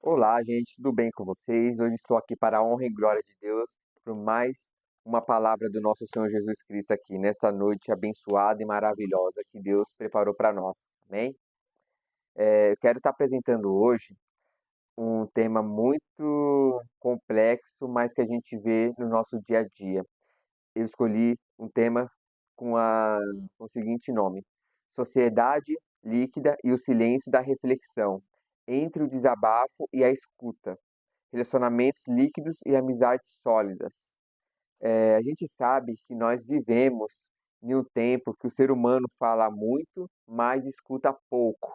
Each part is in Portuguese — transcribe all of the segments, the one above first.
Olá, gente, tudo bem com vocês? Hoje estou aqui para a honra e glória de Deus, por mais uma palavra do nosso Senhor Jesus Cristo aqui, nesta noite abençoada e maravilhosa que Deus preparou para nós. Amém? Eu quero estar apresentando hoje um tema muito complexo, mas que a gente vê no nosso dia a dia. Eu escolhi um tema com o seguinte nome: Sociedade líquida e o silêncio da reflexão, entre o desabafo e a escuta. Relacionamentos líquidos e amizades sólidas. A gente sabe que nós vivemos em um tempo que o ser humano fala muito, mas escuta pouco.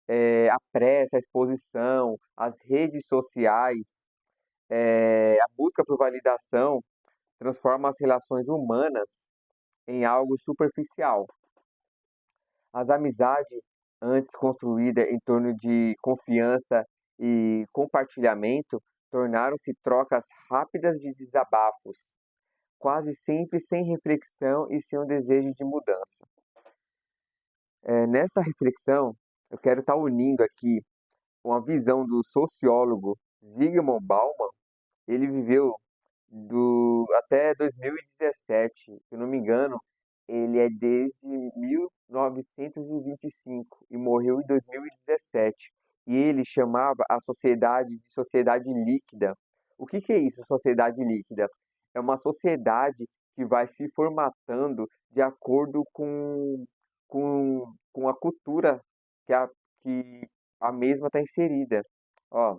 A pressa, a exposição, as redes sociais, a busca por validação transforma as relações humanas em algo superficial. As amizades antes construídas em torno de confiança e compartilhamento tornaram-se trocas rápidas de desabafos, quase sempre sem reflexão e sem um desejo de mudança. Nessa reflexão, eu quero estar unindo aqui uma visão do sociólogo Zygmunt Bauman. Ele viveu até 2017, se eu não me engano, ele é desde 1925 e morreu em 2017. E ele chamava a sociedade de sociedade líquida. O que é isso, sociedade líquida? É uma sociedade que vai se formatando de acordo com a cultura que que a mesma está inserida. Ó,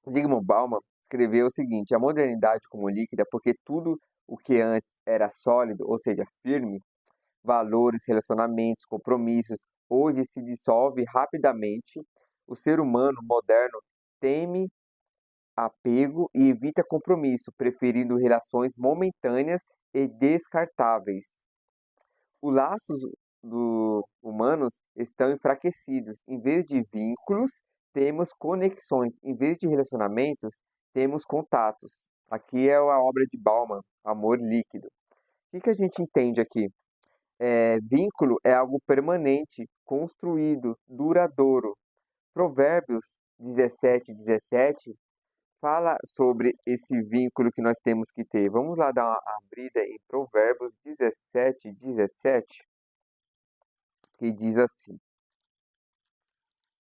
Zygmunt Bauman escreveu o seguinte: a modernidade como líquida, porque tudo o que antes era sólido, ou seja, firme, valores, relacionamentos, compromissos, hoje se dissolve rapidamente. O ser humano moderno teme apego e evita compromisso, preferindo relações momentâneas e descartáveis. Os laços humanos estão enfraquecidos. Em vez de vínculos, temos conexões. Em vez de relacionamentos, temos contatos. Aqui é a obra de Bauman, Amor Líquido. O que a gente entende aqui? Vínculo é algo permanente, construído, duradouro. Provérbios 17:17 fala sobre esse vínculo que nós temos que ter. Vamos lá dar uma abrida em Provérbios 17:17, que diz assim.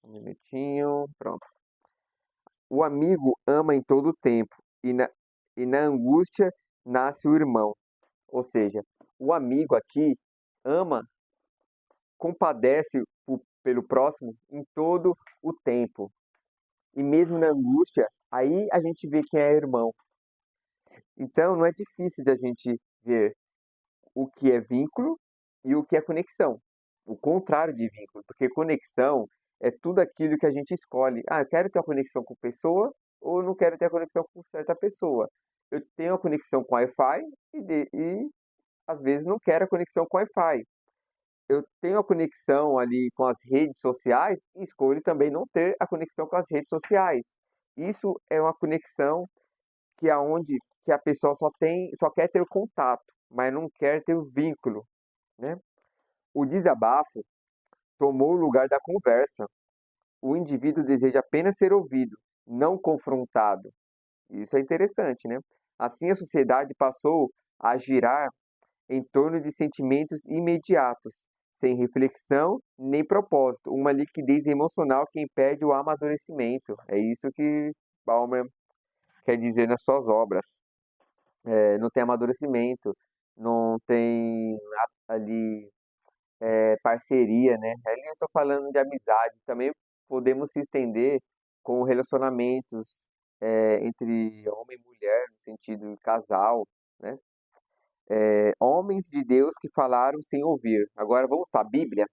Um minutinho, pronto. O amigo ama em todo tempo, e na angústia nasce o irmão. Ou seja, o amigo aqui ama, compadece pelo próximo em todo o tempo. E mesmo na angústia, aí a gente vê quem é irmão. Então não é difícil de a gente ver o que é vínculo e o que é conexão. O contrário de vínculo, porque conexão é tudo aquilo que a gente escolhe. Ah, eu quero ter uma conexão com pessoa ou eu não quero ter a conexão com certa pessoa. Eu tenho a conexão com Wi-Fi e às vezes não quero a conexão com Wi-Fi. Eu tenho a conexão ali com as redes sociais e escolho também não ter a conexão com as redes sociais. Isso é uma conexão que a pessoa só quer ter contato, mas não quer ter o vínculo, né? O desabafo tomou o lugar da conversa. O indivíduo deseja apenas ser ouvido, não confrontado. Isso é interessante, né? Assim, a sociedade passou a girar em torno de sentimentos imediatos, sem reflexão nem propósito, uma liquidez emocional que impede o amadurecimento. É isso que Bauman quer dizer nas suas obras. Não tem amadurecimento, não tem ali parceria, né? Ali eu estou falando de amizade, também podemos se estender com relacionamentos entre homem e mulher, no sentido de casal, né? Homens de Deus que falaram sem ouvir. Agora vamos para a Bíblia.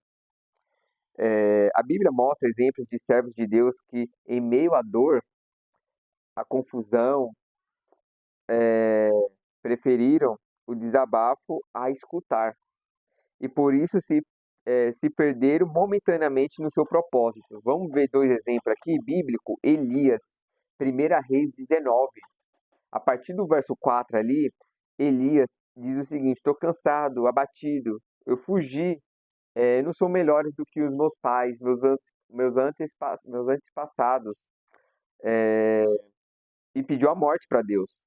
A Bíblia mostra exemplos de servos de Deus que, em meio à dor, à confusão, eh, preferiram o desabafo a escutar. E por isso se perderam momentaneamente no seu propósito. Vamos ver dois exemplos aqui, bíblico, Elias, 1 Reis 19. A partir do verso 4 ali, Elias diz o seguinte: estou cansado, abatido, eu fugi, não sou melhores do que os meus pais, meus antepassados, é, e pediu a morte para Deus.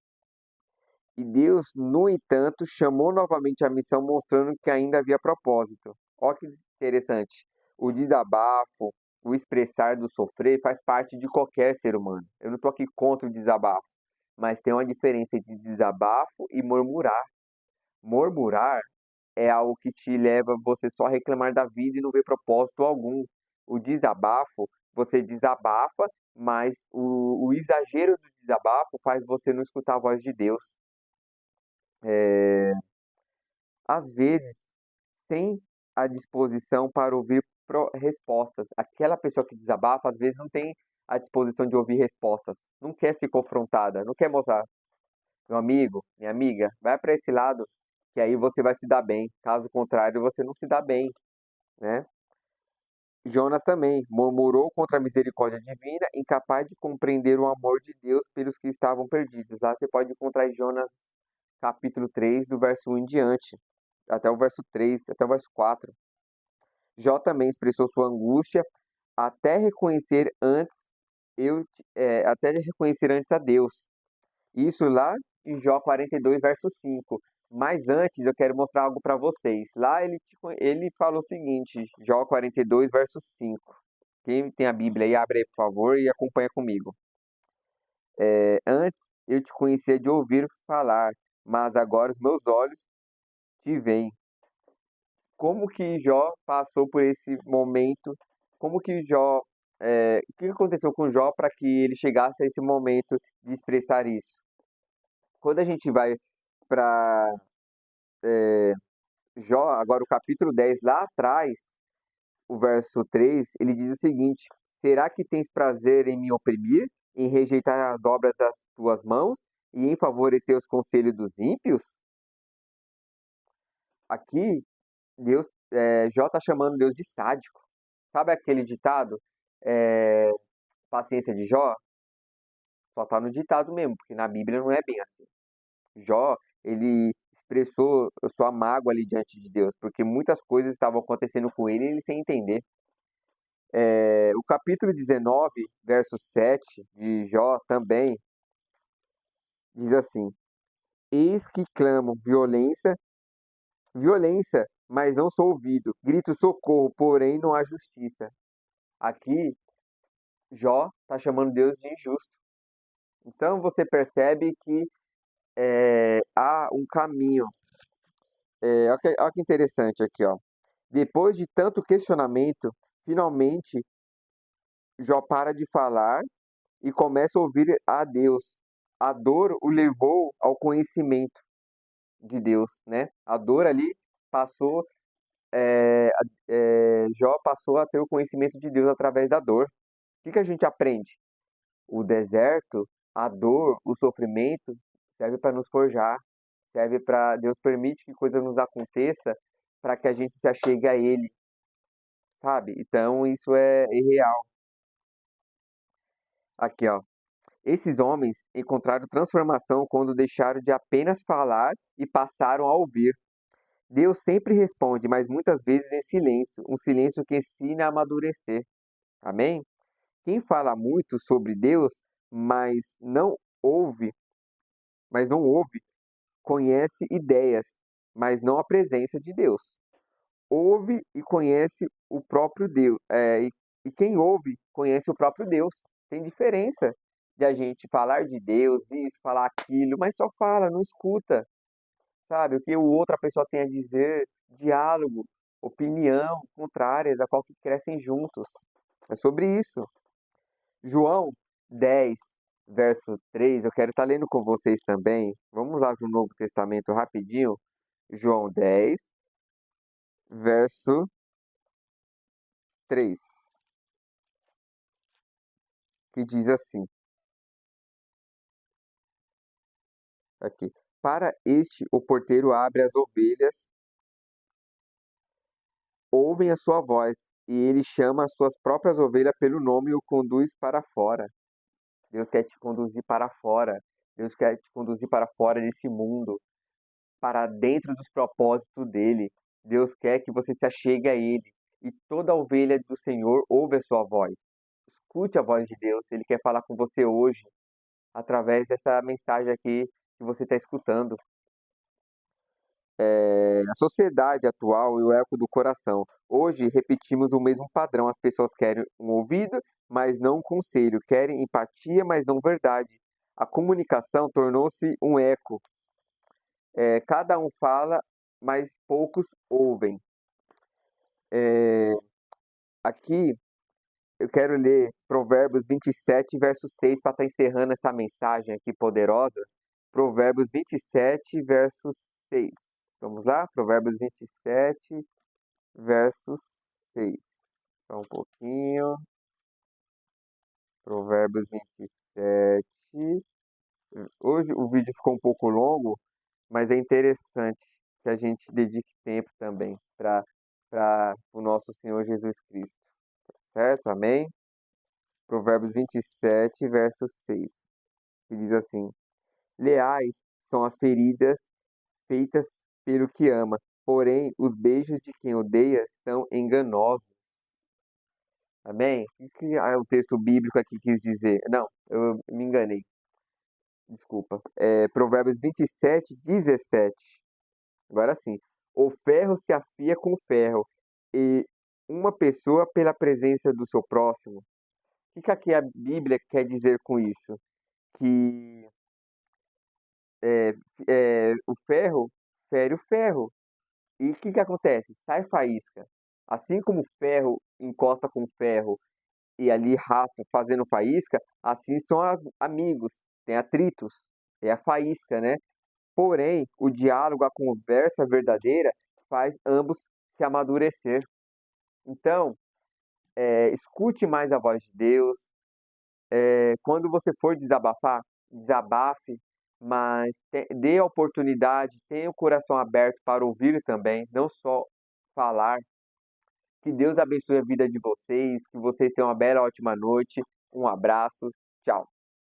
E Deus, no entanto, chamou novamente a missão, mostrando que ainda havia propósito. Olha que interessante. O desabafo, o expressar do sofrer faz parte de qualquer ser humano. Eu não estou aqui contra o desabafo, mas tem uma diferença entre desabafo e murmurar. Murmurar é algo que te leva a você só reclamar da vida e não ver propósito algum. O desabafo, você desabafa, mas o exagero do desabafo faz você não escutar a voz de Deus. Às vezes, sem a disposição para ouvir respostas. Aquela pessoa que desabafa, às vezes, não tem a disposição de ouvir respostas, não quer ser confrontada, não quer mostrar. Meu amigo, minha amiga, vai para esse lado, que aí você vai se dar bem. Caso contrário, você não se dá bem, né? Jonas também murmurou contra a misericórdia divina, incapaz de compreender o amor de Deus pelos que estavam perdidos. Lá você pode encontrar em Jonas capítulo 3, do verso 1 em diante, até o verso 3, até o verso 4. Jó também expressou sua angústia até reconhecer antes até reconhecer antes a Deus. Isso lá em Jó 42, verso 5. Mas antes eu quero mostrar algo para vocês. Lá ele falou o seguinte, Jó 42, verso 5. Quem tem a Bíblia aí, abre aí, por favor, e acompanha comigo. Antes eu te conhecia de ouvir falar, mas agora os meus olhos te veem. Como que Jó passou por esse momento? Como que Jó, o que aconteceu com Jó para que ele chegasse a esse momento de expressar isso? Quando a gente vai para Jó, agora o capítulo 10 lá atrás, o verso 3, ele diz o seguinte: será que tens prazer em me oprimir, em rejeitar as obras das tuas mãos e em favorecer os conselhos dos ímpios? Aqui, Jó está chamando Deus de sádico. Sabe aquele ditado? É, paciência de Jó? Só está no ditado mesmo, porque na Bíblia não é bem assim. Jó, ele expressou a sua mágoa ali diante de Deus, porque muitas coisas estavam acontecendo com ele e ele sem entender. O capítulo 19, verso 7 de Jó também diz assim: eis que clamo violência, violência, mas não sou ouvido. Grito socorro, porém não há justiça. Aqui, Jó está chamando Deus de injusto. Então você percebe que há um caminho. Olha que interessante aqui, ó. Depois de tanto questionamento, finalmente Jó para de falar e começa a ouvir a Deus. A dor o levou ao conhecimento de Deus, né? A dor ali passou, Jó passou a ter o conhecimento de Deus através da dor. O que a gente aprende? O deserto, a dor, o sofrimento serve para nos forjar, serve para Deus permite que coisas nos aconteça para que a gente se achegue a Ele, sabe? Então isso é real. Aqui, ó. Esses homens encontraram transformação quando deixaram de apenas falar e passaram a ouvir. Deus sempre responde, mas muitas vezes em silêncio, um silêncio que ensina a amadurecer. Amém? Quem fala muito sobre Deus, mas não ouve, mas não ouve, conhece ideias, mas não a presença de Deus. Ouve e conhece o próprio Deus. E quem ouve conhece o próprio Deus. Tem diferença de a gente falar de Deus, isso, falar aquilo, mas só fala, não escuta, sabe? O que o outra pessoa tem a dizer, diálogo, opinião contrárias a qual que crescem juntos. É sobre isso. João 10, verso 3, eu quero estar lendo com vocês também. Vamos lá para o Novo Testamento rapidinho. João 10, verso 3, que diz assim, aqui. Para este o porteiro abre as ovelhas, ouvem a sua voz, e ele chama as suas próprias ovelhas pelo nome e o conduz para fora. Deus quer te conduzir para fora. Deus quer te conduzir para fora desse mundo, para dentro dos propósitos dele. Deus quer que você se achegue a ele. e toda ovelha do Senhor ouve a sua voz. Escute a voz de Deus, Ele quer falar com você hoje, através dessa mensagem aqui que você está escutando. A sociedade atual e o eco do coração. Hoje repetimos o mesmo padrão. As pessoas querem um ouvido, mas não um conselho. Querem empatia, mas não verdade. A comunicação tornou-se um eco. Cada um fala, mas poucos ouvem. Aqui eu quero ler Provérbios 27, verso 6, para estar encerrando essa mensagem aqui poderosa. Provérbios 27, verso 6. Vamos lá? Provérbios 27, verso 6. Só um pouquinho. Provérbios 27. Hoje o vídeo ficou um pouco longo, mas é interessante que a gente dedique tempo também para o nosso Senhor Jesus Cristo. Certo? Amém? Provérbios 27, verso 6, que diz assim: Leais são as feridas feitas pelo que ama, porém os beijos de quem odeia são enganosos. Amém? O que o texto bíblico aqui quis dizer? Não, eu me enganei. Desculpa. Provérbios 27, 17. Agora sim. O ferro se afia com o ferro, e uma pessoa pela presença do seu próximo. O que aqui a Bíblia quer dizer com isso? Que é, o ferro fere o ferro. E o que acontece? Sai faísca. Assim como o ferro encosta com o ferro e ali raspa fazendo faísca, assim são amigos, tem atritos, é a faísca, né? Porém, o diálogo, a conversa verdadeira faz ambos se amadurecer. Então, escute mais a voz de Deus. Quando você for desabafar, desabafe, mas dê a oportunidade, tenha o coração aberto para ouvir também, não só falar. Que Deus abençoe a vida de vocês, que vocês tenham uma bela, ótima noite. Um abraço. Tchau.